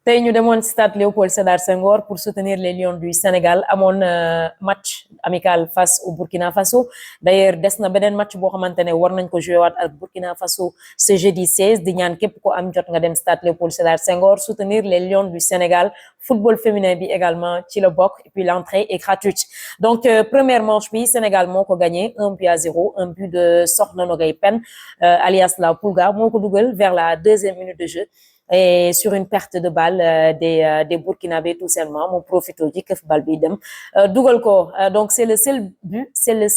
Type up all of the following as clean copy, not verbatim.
tey ñu demoon stade Léopold Sédar Senghor pour soutenir les Lions du Sénégal amoon match amical face au Burkina Faso d'ailleurs des na beneen match boo xamante ne war nañ ko joué waat ak Burkina Faso ce jeudi 16 di ñaan képp ko am jot nga dem stade Léopold Sédar Senghor soutenir les Lions du Sénégal football féminin bi également ci la bokk et puis l'entrée est gratuite donc première manche bi Sénégal moo ko gagné 1-0 un but de Sokhna Nogay Pen alias la Pulga moo ko dugal vers la deuxième minute de jeu et sur une perte de balle des Burkinabés tout simplement mu profité ji këf bal bi dem dugal ko donc c'est le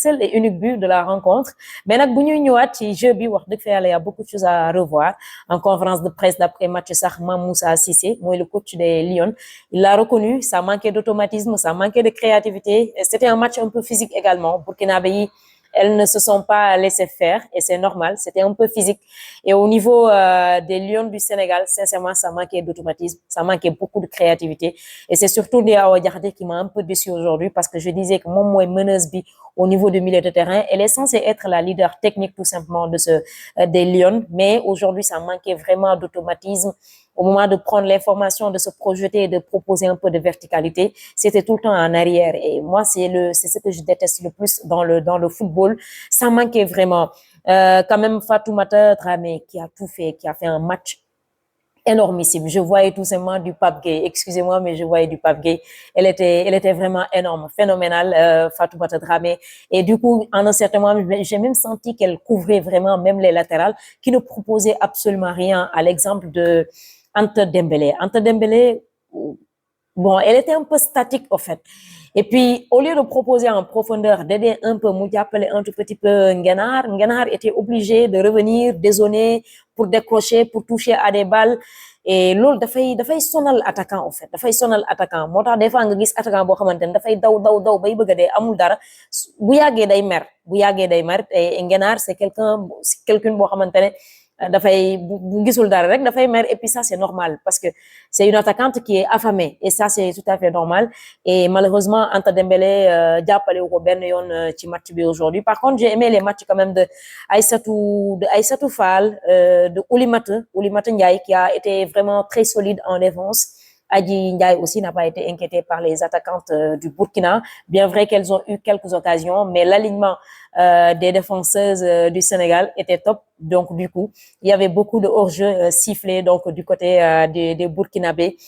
seul et unique but de la rencontre mais nag bu ñuy ñëwaat ci jeu bi wax dëgg fa yàlla y a beaucoup de choses à revoir en conférence de presse d'après match sax Mame Moussa Cissé mooy le coach des Lions il l'a reconnu ça manquait d'automatisme ça manquait de créativité c'était un match un peu physique également Burkinabé yi elles ne se sont pas laissées faire et c'est normal, c'était un peu physique. Et au niveau des Lions du Sénégal, sincèrement, ça manquait d'automatisme, ça manquait beaucoup de créativité. Et c'est surtout Ndeye Awa Diakhaté qui m'a un peu déçu aujourd'hui parce que je disais que moom mooy meneuse bi au niveau du milieu de terrain. Elle est censée être la leader technique tout simplement des Lions, mais aujourd'hui, ça manquait vraiment d'automatisme. Au moment de prendre l'information, de se projeter et de proposer un peu de verticalité, c'était tout le temps en arrière. Et moi, c'est ce que je déteste le plus dans le football. Ça manquait vraiment. Quand même, Fatoumata Dramé, qui a tout fait, qui a fait un match énormissime. Je voyais tout simplement du Pape Gueye. Excusez-moi, mais je voyais du Pape Gueye. Elle était vraiment énorme, phénoménale, Fatoumata Dramé. Et du coup, en un certain moment, j'ai même senti qu'elle couvrait vraiment même les latérales, qui ne proposaient absolument rien. À l'exemple de Anta Dembélé. Anta Dembélé, bon, elle était un peu statique, en fait. Et puis, au lieu de proposer en profondeur, d'aider un peu, mu jàppale un tout petit peu Ngenar était obligé de revenir, dézoner, pour décrocher, pour toucher à des balles. Et loolu dafay sonal attaquant en fait dafay sonal attaquant moo tax des fois nga gis attaquant boo xamante ne dafay daw bay bëgg a dee amul dara bu yàggee day mer et Ngenar c'est quelqu'un boo xamante ne dafay bu gisul dara rek dafay mer et puis ça c'est normal parce que c'est une attaquante qui est affamée et ça c'est tout à fait normal et malheureusement Anta Dembélé jàppale wu ko benn yoon ci match bi aujourd'hui. Par contre j'ai aimé les matchs quand même de Aïssatou Fall, de Oulimata Ndiaye qui a été vraiment très solide en défense. Adji Ndiaye aussi n'a pas été inquiétée par les attaquantes du Burkina, bien vrai qu'elles ont eu quelques occasions, mais l'alignement des défenseuses du Sénégal était top. Donc du coup, il y avait beaucoup de hors-jeu sifflés donc du côté des Burkinabés.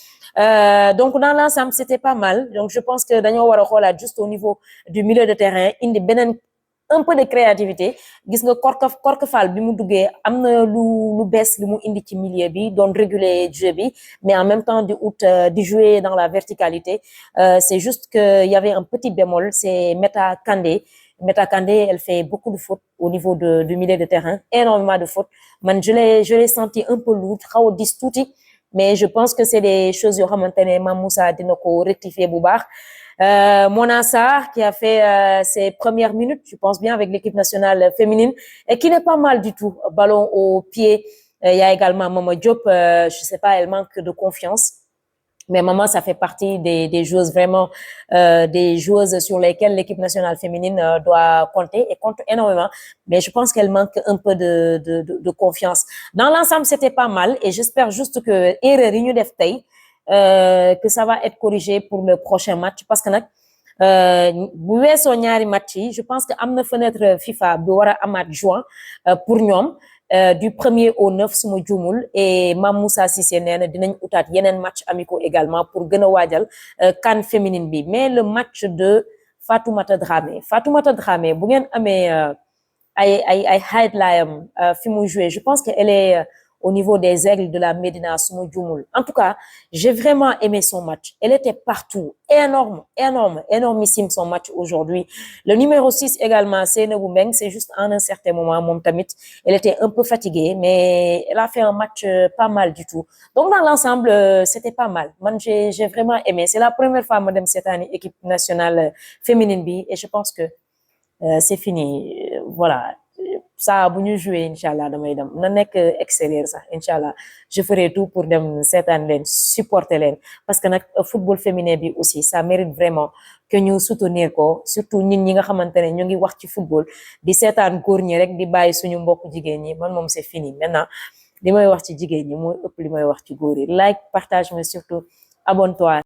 Donc dans l'ensemble, c'était pas mal. Donc je pense que dañoo war a xoolaat juste au niveau du milieu de terrain indi beneen un peu de créativité gis nga Korka Fall bi mu duggee am na lu bees lu mu indi ci milieu bi doon réguler jeu bi mais en même temps di jouer dans la verticalité c'est juste que il y avait un petit bémol c'est Meta Kandé, elle fait beaucoup de fautes au niveau du milieu de terrain, énormément de fautes. Man je l'ai senti un peu lourd, xaw a dis tuuti, mais je pense que c'est des choses yoo xamante ne Mame Moussa dina ko rectifier bu baax. Mona Sarr qui a fait ses premières minutes, je pense bien, avec l'équipe nationale féminine et qui n'est pas mal du tout. Ballon au pied. Il y a également Mama Diop. Je sais pas, elle manque de confiance. Mais Maman, ça fait partie des joueuses vraiment, des joueuses sur lesquelles l'équipe nationale féminine doit compter et compte énormément. Mais je pense qu'elle manque un peu de confiance. Dans l'ensemble, c'était pas mal et j'espère juste que erreur yi ñu def tey que ça va être corrigé pour le prochain match parce que nag bu weesoo ñaari match yi je pense que am na fenêtre FIFA bi war a amaat juin pour ñoom du 1er au 9 suma juumul et Mame Moussa Cissé nee na dinañ utaat yeneen match amicaux également pour gën a waajal CAN féminine bi mais le match de Fatoumata Dramé bu ngeen amee ay highlights fi mu joué je pense que elle est au niveau des Aigles de la Médina suma juumul. En tout cas, j'ai vraiment aimé son match. Elle était partout. Énormissime son match aujourd'hui. Le numéro 6 également, Seynabou Meng, c'est juste en un certain moment, moom tamit, elle était un peu fatiguée, mais elle a fait un match pas mal du tout. Donc dans l'ensemble, c'était pas mal. Man, j'ai vraiment aimé. C'est la première fois madame cette année équipe nationale féminine bi et je pense que c'est fini. Voilà. Ça bu ñu joué inchallah damay dem na nekk extérieur sax inchallah je ferai tout pour dem seetaan leen supporter leen parce que nag football féminin bi aussi ça mérite vraiment que ñu soutenir ko surtout ñun ñi nga xamante ne ñu ngi wax ci football di seetaan góor ñi rek di bàyyi suñu mbokk jigéen ñi man moom c'est fini maintenant li may wax ci jigéen ñi mooy ëpp li may wax ci góor yi like partage mais surtout abonne-toi.